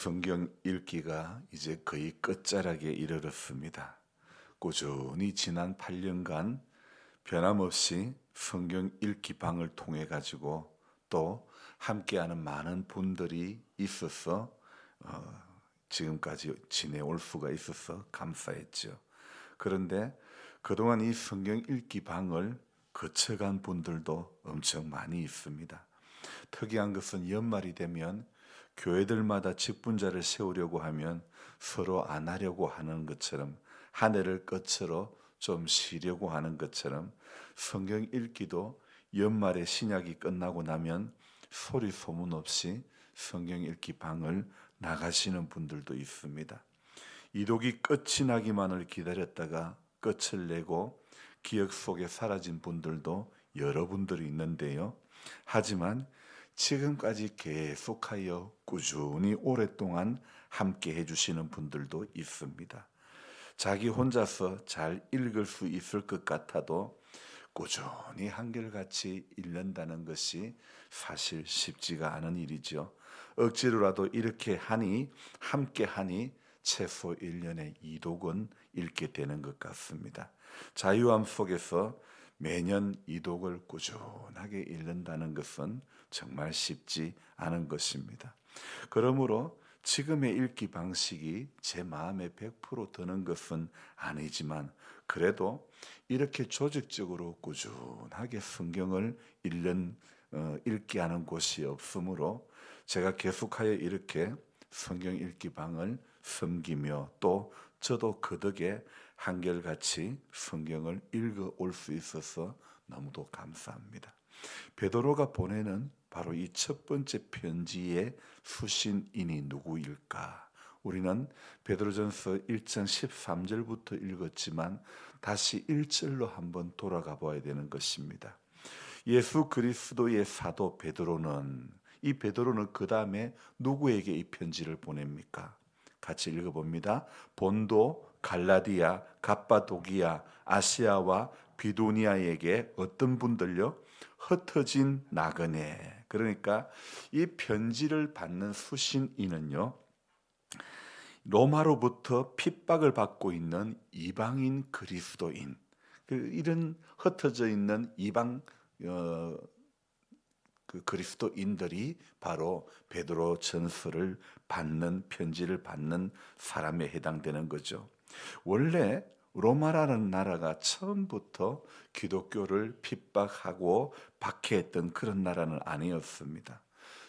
성경 읽기가 이제 거의 끝자락에 이르렀습니다. 꾸준히 지난 8년간 변함없이 성경 읽기 방을 통해 가지고 또 함께하는 많은 분들이 있어서 지금까지 지내올 수가 있어서 감사했죠. 그런데 그동안 이 성경 읽기 방을 거쳐간 분들도 엄청 많이 있습니다. 특이한 것은 연말이 되면 교회들마다 직분자를 세우려고 하면 서로 안 하려고 하는 것처럼 한 해를 끝으로 좀 쉬려고 하는 것처럼 성경 읽기도 연말에 신약이 끝나고 나면 소리 소문 없이 성경 읽기 방을 나가시는 분들도 있습니다. 이독이 끝이 나기만을 기다렸다가 끝을 내고 기억 속에 사라진 분들도 여러분들이 있는데요. 하지만 지금까지 계속하여 꾸준히 오랫동안 함께 해주시는 분들도 있습니다. 자기 혼자서 잘 읽을 수 있을 것 같아도 꾸준히 한결같이 읽는다는 것이 사실 쉽지가 않은 일이죠. 억지로라도 이렇게 하니 함께 하니 최소 1년에 2독은 읽게 되는 것 같습니다. 자유함 속에서 매년 2독을 꾸준하게 읽는다는 것은 정말 쉽지 않은 것입니다. 그러므로 지금의 읽기 방식이 제 마음에 100% 드는 것은 아니지만 그래도 이렇게 조직적으로 꾸준하게 성경을 읽게 하는 곳이 없으므로 제가 계속하여 이렇게 성경 읽기 방을 섬기며 또 저도 그 덕에 한결같이 성경을 읽어 올 수 있어서 너무도 감사합니다. 베드로가 보내는 바로 이 첫 번째 편지의 수신인이 누구일까? 우리는 베드로전서 1장 13절부터 읽었지만 다시 1절로 한번 돌아가 봐야 되는 것입니다. 예수 그리스도의 사도 베드로는 이 베드로는 그 다음에 누구에게 이 편지를 보냅니까? 같이 읽어봅니다. 본도, 갈라디아, 갑바도기아, 아시아와 비두니아에게 어떤 분들요? 흩어진 나그네. 그러니까 이 편지를 받는 수신인은요. 로마로부터 핍박을 받고 있는 이방인 그리스도인, 이런 흩어져 있는 이방 어, 그 그리스도인들이 바로 베드로 전서를 받는 편지를 받는 사람에 해당되는 거죠. 원래 로마라는 나라가 처음부터 기독교를 핍박하고 박해했던 그런 나라는 아니었습니다.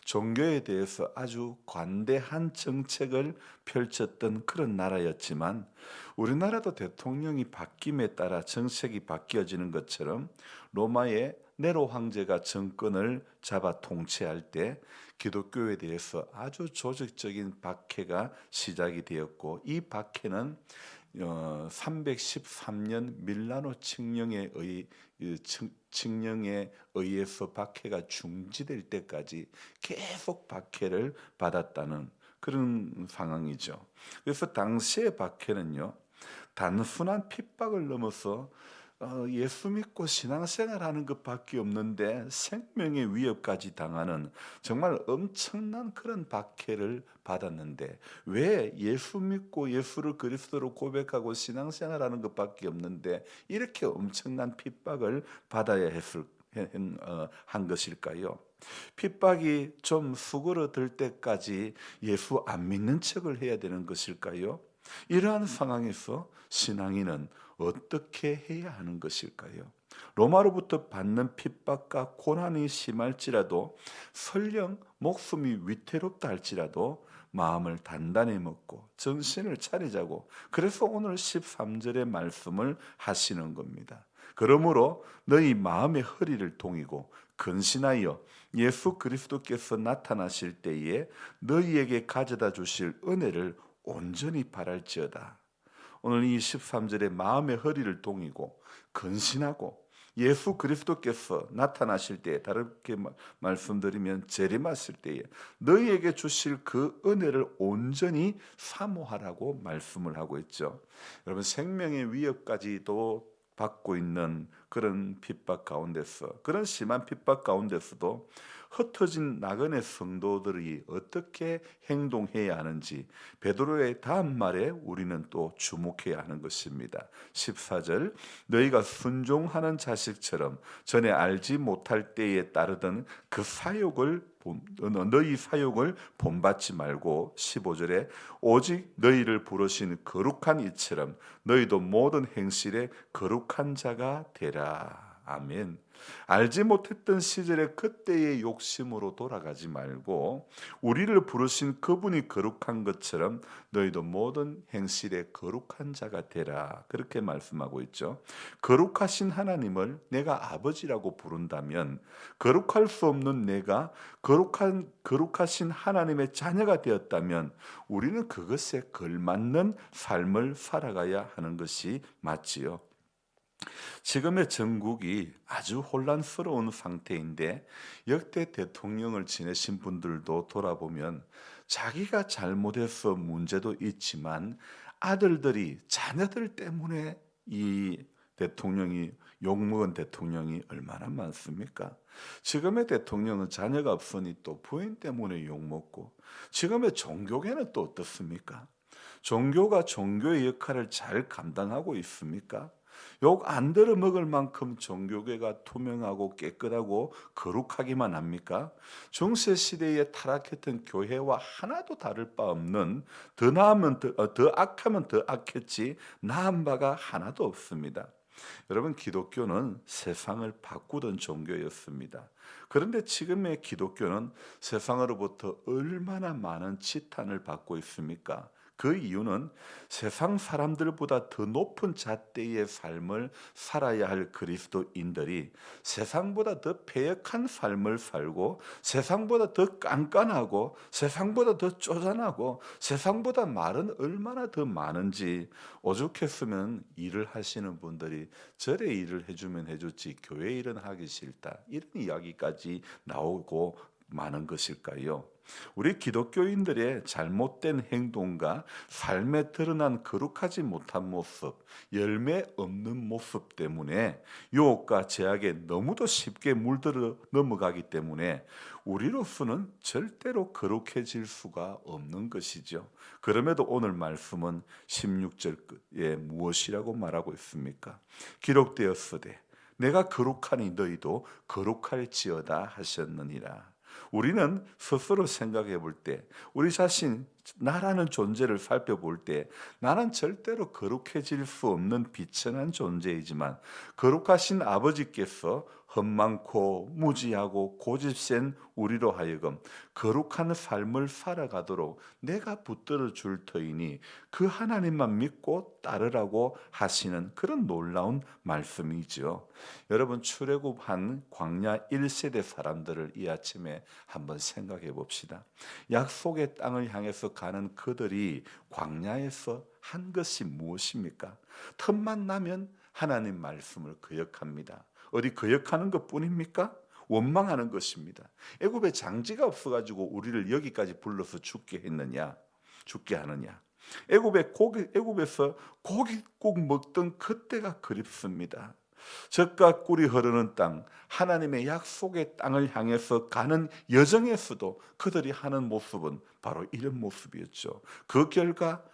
종교에 대해서 아주 관대한 정책을 펼쳤던 그런 나라였지만 우리나라도 대통령이 바뀜에 따라 정책이 바뀌어지는 것처럼 로마의 네로 황제가 정권을 잡아 통치할 때 기독교에 대해서 아주 조직적인 박해가 시작이 되었고 이 박해는 313년 밀라노 칙령에 의해서 박해가 중지될 때까지 계속 박해를 받았다는 그런 상황이죠. 그래서 당시의 박해는요, 단순한 핍박을 넘어서 예수 믿고 신앙생활하는 것밖에 없는데 생명의 위협까지 당하는 정말 엄청난 그런 박해를 받았는데 왜 예수 믿고 예수를 그리스도로 고백하고 신앙생활하는 것밖에 없는데 이렇게 엄청난 핍박을 받아야 한 것일까요? 핍박이 좀 수그러들 때까지 예수 안 믿는 척을 해야 되는 것일까요? 이러한 상황에서 신앙인은 어떻게 해야 하는 것일까요? 로마로부터 받는 핍박과 고난이 심할지라도 설령 목숨이 위태롭다 할지라도 마음을 단단히 먹고 정신을 차리자고 그래서 오늘 13절의 말씀을 하시는 겁니다. 그러므로 너희 마음의 허리를 동이고 근신하여 예수 그리스도께서 나타나실 때에 너희에게 가져다 주실 은혜를 온전히 바랄지어다. 오늘 이 13절에 마음의 허리를 동이고 근신하고 예수 그리스도께서 나타나실 때에 다르게 말씀드리면 재림하실 때에 너희에게 주실 그 은혜를 온전히 사모하라고 말씀을 하고 있죠. 여러분 생명의 위협까지도 받고 있는 그런 핍박 가운데서 그런 심한 핍박 가운데서도 흩어진 나그네 성도들이 어떻게 행동해야 하는지 베드로의 다음 말에 우리는 또 주목해야 하는 것입니다. 14절 너희가 순종하는 자식처럼 전에 알지 못할 때에 따르던 그 너희 사욕을 본받지 말고 15절에 오직 너희를 부르신 거룩한 이처럼 너희도 모든 행실에 거룩한 자가 되라. 아멘. 알지 못했던 시절의 그때의 욕심으로 돌아가지 말고 우리를 부르신 그분이 거룩한 것처럼 너희도 모든 행실에 거룩한 자가 되라. 그렇게 말씀하고 있죠. 거룩하신 하나님을 내가 아버지라고 부른다면 거룩할 수 없는 내가 거룩하신 하나님의 자녀가 되었다면 우리는 그것에 걸맞는 삶을 살아가야 하는 것이 맞지요. 지금의 전국이 아주 혼란스러운 상태인데 역대 대통령을 지내신 분들도 돌아보면 자기가 잘못해서 문제도 있지만 아들들이 자녀들 때문에 이 대통령이 욕먹은 대통령이 얼마나 많습니까? 지금의 대통령은 자녀가 없으니 또 부인 때문에 욕먹고 지금의 종교계는 또 어떻습니까? 종교가 종교의 역할을 잘 감당하고 있습니까? 욕 안 들어 먹을 만큼 종교계가 투명하고 깨끗하고 거룩하기만 합니까? 중세 시대에 타락했던 교회와 하나도 다를 바 없는 더 악하면 더 악했지 나은 바가 하나도 없습니다. 여러분 기독교는 세상을 바꾸던 종교였습니다. 그런데 지금의 기독교는 세상으로부터 얼마나 많은 지탄을 받고 있습니까? 그 이유는 세상 사람들보다 더 높은 잣대의 삶을 살아야 할 그리스도인들이 세상보다 더 패역한 삶을 살고 세상보다 더 깐깐하고 세상보다 더 쪼잔하고 세상보다 말은 얼마나 더 많은지 오죽했으면 일을 하시는 분들이 절에 일을 해주면 해줬지 교회 일은 하기 싫다 이런 이야기까지 나오고 많은 것일까요? 우리 기독교인들의 잘못된 행동과 삶에 드러난 거룩하지 못한 모습, 열매 없는 모습 때문에 유혹과 제약에 너무도 쉽게 물들어 넘어가기 때문에 우리로서는 절대로 거룩해질 수가 없는 것이죠. 그럼에도 오늘 말씀은 16절 끝에 무엇이라고 말하고 있습니까? 기록되었으되 내가 거룩하니 너희도 거룩할지어다 하셨느니라. 우리는 스스로 생각해 볼 때, 우리 자신, 나라는 존재를 살펴볼 때, 나는 절대로 거룩해질 수 없는 비천한 존재이지만, 거룩하신 아버지께서 험많고 무지하고 고집센 우리로 하여금 거룩한 삶을 살아가도록 내가 붙들어 줄 터이니 그 하나님만 믿고 따르라고 하시는 그런 놀라운 말씀이죠. 여러분 출애굽한 광야 1세대 사람들을 이 아침에 한번 생각해 봅시다. 약속의 땅을 향해서 가는 그들이 광야에서 한 것이 무엇입니까? 틈만 나면 하나님 말씀을 거역합니다. 어디 거역하는 것뿐입니까? 원망하는 것입니다. 애굽에 장지가 없어가지고 우리를 여기까지 불러서 죽게 했느냐? 죽게 하느냐? 애굽에서 고깃국 먹던 그때가 그립습니다. 젖과 꿀이 흐르는 땅, 하나님의 약속의 땅을 향해서 가는 여정에서도 그들이 하는 모습은 바로 이런 모습이었죠. 그 결과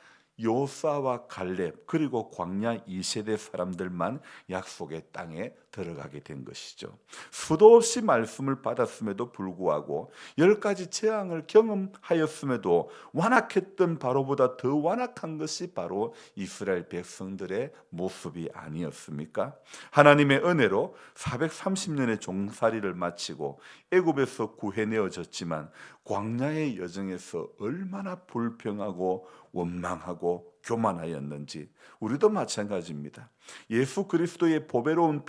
요사와 갈렙 그리고 광야 2세대 사람들만 약속의 땅에 들어가게 된 것이죠. 수도 없이 말씀을 받았음에도 불구하고 10가지 재앙을 경험하였음에도 완악했던 바로보다 더 완악한 것이 바로 이스라엘 백성들의 모습이 아니었습니까? 하나님의 은혜로 430년의 종살이를 마치고 애굽에서 구해내어졌지만 광야의 여정에서 얼마나 불평하고 원망하고 교만하였는지 우리도 마찬가지입니다. 예수 그리스도의 보배로운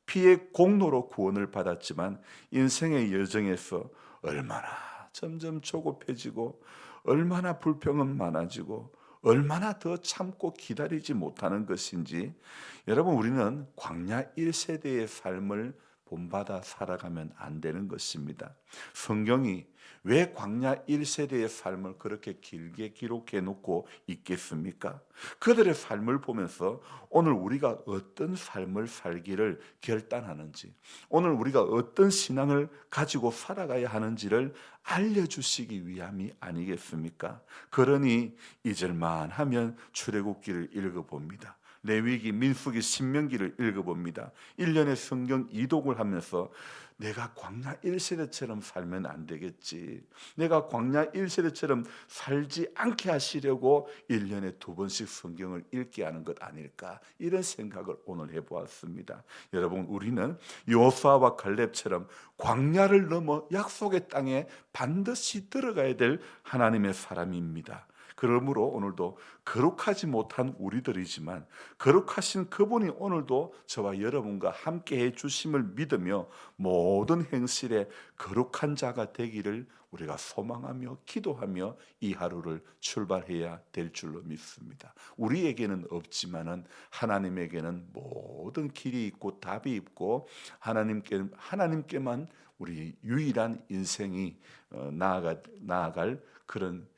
피의 공로로 구원을 받았지만 인생의 여정에서 얼마나 점점 조급해지고 얼마나 불평은 많아지고 얼마나 더 참고 기다리지 못하는 것인지 여러분 우리는 광야 1세대의 삶을 본받아 살아가면 안 되는 것입니다. 성경이 왜 광야 1세대의 삶을 그렇게 길게 기록해 놓고 있겠습니까? 그들의 삶을 보면서 오늘 우리가 어떤 삶을 살기를 결단하는지, 오늘 우리가 어떤 신앙을 가지고 살아가야 하는지를 알려주시기 위함이 아니겠습니까? 그러니 잊을만 하면 출애굽기를 읽어봅니다. 레위기, 민수기, 신명기를 읽어봅니다. 1년에 성경 이독을 하면서 내가 광야 1세대처럼 살면 안 되겠지, 내가 광야 1세대처럼 살지 않게 하시려고 1년에 2번씩 성경을 읽게 하는 것 아닐까, 이런 생각을 오늘 해보았습니다. 여러분, 우리는 여호수아와 갈렙처럼 광야를 넘어 약속의 땅에 반드시 들어가야 될 하나님의 사람입니다. 그러므로 오늘도 거룩하지 못한 우리들이지만 거룩하신 그분이 오늘도 저와 여러분과 함께 해 주심을 믿으며 모든 행실에 거룩한 자가 되기를 우리가 소망하며 기도하며 이 하루를 출발해야 될 줄로 믿습니다. 우리에게는 없지만은 하나님에게는 모든 길이 있고 답이 있고 하나님께만 우리 유일한 인생이 나아갈 그런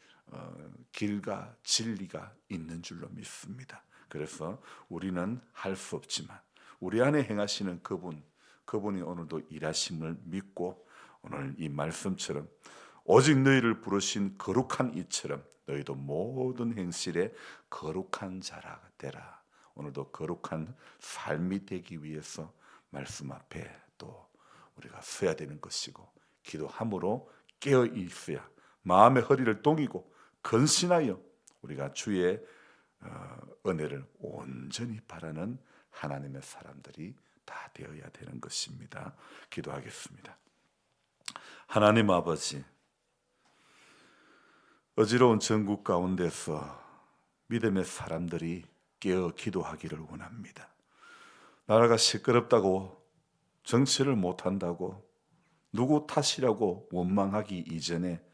길과 진리가 있는 줄로 믿습니다. 그래서 우리는 할 수 없지만 우리 안에 행하시는 그분이 오늘도 일하심을 믿고, 오늘 이 말씀처럼 오직 너희를 부르신 거룩한 이처럼 너희도 모든 행실에 거룩한 자라 되라. 오늘도 거룩한 삶이 되기 위해서 말씀 앞에 또 우리가 서야 되는 것이고, 기도함으로 깨어 있어야 마음의 허리를 동이고 근신하여 우리가 주의 은혜를 온전히 바라는 하나님의 사람들이 다 되어야 되는 것입니다. 기도하겠습니다. 하나님 아버지, 어지러운 전국 가운데서 믿음의 사람들이 깨어 기도하기를 원합니다. 나라가 시끄럽다고, 정치를 못한다고, 누구 탓이라고 원망하기 이전에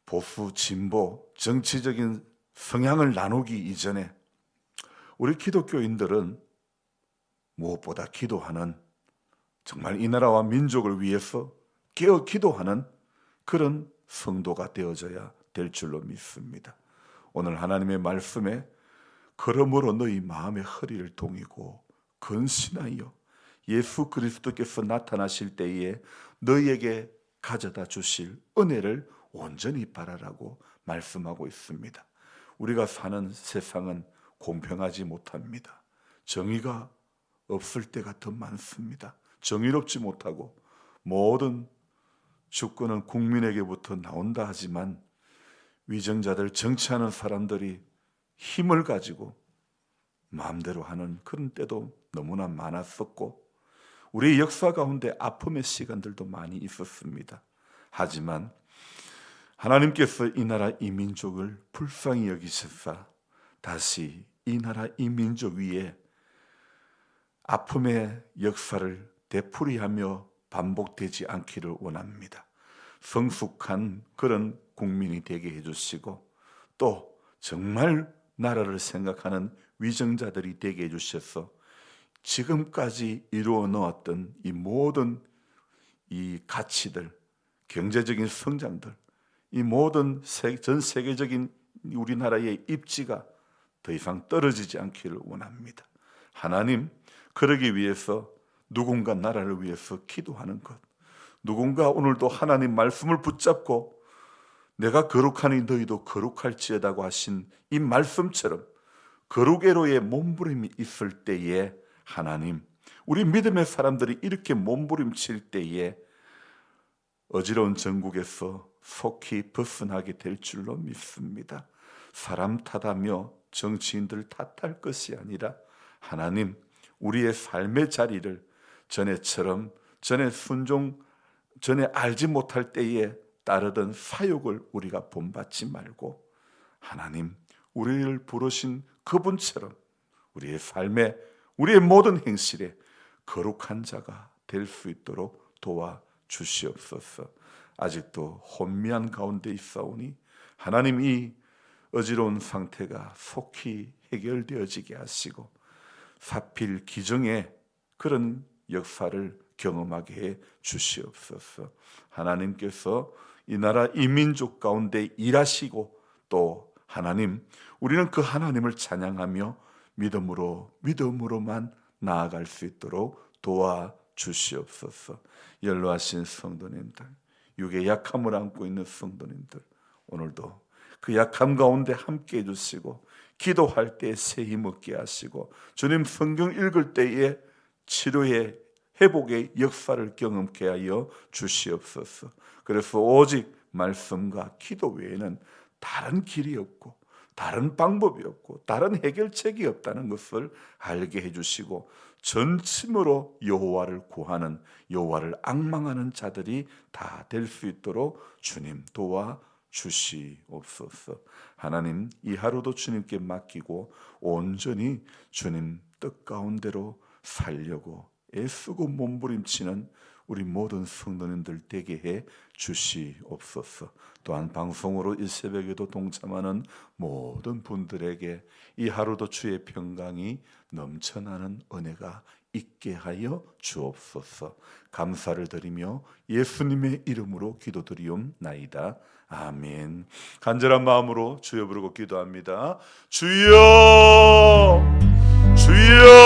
보수, 진보, 정치적인 성향을 나누기 이전에 우리 기독교인들은 무엇보다 기도하는, 정말 이 나라와 민족을 위해서 깨어 기도하는 그런 성도가 되어져야 될 줄로 믿습니다. 오늘 하나님의 말씀에 그러므로 너희 마음의 허리를 동이고 근신하여 예수 그리스도께서 나타나실 때에 너희에게 가져다 주실 은혜를 온전히 바라라고 말씀하고 있습니다. 우리가 사는 세상은 공평하지 못합니다. 정의가 없을 때가 더 많습니다. 정의롭지 못하고 모든 주권은 국민에게부터 나온다 하지만 위정자들, 정치하는 사람들이 힘을 가지고 마음대로 하는 그런 때도 너무나 많았었고, 우리의 역사 가운데 아픔의 시간들도 많이 있었습니다. 하지만 하나님께서 이 나라 이 민족을 불쌍히 여기셔서 다시 이 나라 이 민족 위에 아픔의 역사를 되풀이하며 반복되지 않기를 원합니다. 성숙한 그런 국민이 되게 해주시고, 또 정말 나라를 생각하는 위정자들이 되게 해주셔서 지금까지 이루어 놓았던 이 모든 이 가치들, 경제적인 성장들, 이 모든 전 세계적인 우리나라의 입지가 더 이상 떨어지지 않기를 원합니다. 하나님, 그러기 위해서 누군가 나라를 위해서 기도하는 것, 누군가 오늘도 하나님 말씀을 붙잡고 내가 거룩하니 너희도 거룩할지어다고 하신 이 말씀처럼 거룩애로의 몸부림이 있을 때에, 하나님, 우리 믿음의 사람들이 이렇게 몸부림칠 때에 어지러운 전국에서 속히 벗어나게 될 줄로 믿습니다. 사람 탓하며 정치인들 탓할 것이 아니라 하나님, 우리의 삶의 자리를 전에처럼 전에 알지 못할 때에 따르던 사욕을 우리가 본받지 말고, 하나님, 우리를 부르신 그분처럼 우리의 삶에, 우리의 모든 행실에 거룩한 자가 될 수 있도록 도와 주시옵소서. 아직도 혼미한 가운데 있사오니 하나님, 이 어지러운 상태가 속히 해결되어지게 하시고 사필 기정의 그런 역사를 경험하게 해 주시옵소서. 하나님께서 이 나라 이민족 가운데 일하시고 또 하나님, 우리는 그 하나님을 찬양하며 믿음으로만 나아갈 수 있도록 도와주시옵소서. 연로하신 성도님들, 육의 약함을 안고 있는 성도님들, 오늘도 그 약함 가운데 함께 해주시고 기도할 때 새 힘 얻게 하시고 주님 성경 읽을 때에 치료의 회복의 역사를 경험케 하여 주시옵소서. 그래서 오직 말씀과 기도 외에는 다른 길이 없고 다른 방법이 없고 다른 해결책이 없다는 것을 알게 해주시고 전심으로 여호와를 구하는, 여호와를 앙망하는 자들이 다 될 수 있도록 주님 도와주시옵소서. 하나님, 이 하루도 주님께 맡기고 온전히 주님 뜻 가운데로 살려고 애쓰고 몸부림치는 우리 모든 성도님들 되게 해 주시옵소서. 또한 방송으로 이 새벽에도 동참하는 모든 분들에게 이 하루도 주의 평강이 넘쳐나는 은혜가 있게 하여 주옵소서. 감사를 드리며 예수님의 이름으로 기도드리옵나이다. 아멘. 간절한 마음으로 주여 부르고 기도합니다. 주여, 주여.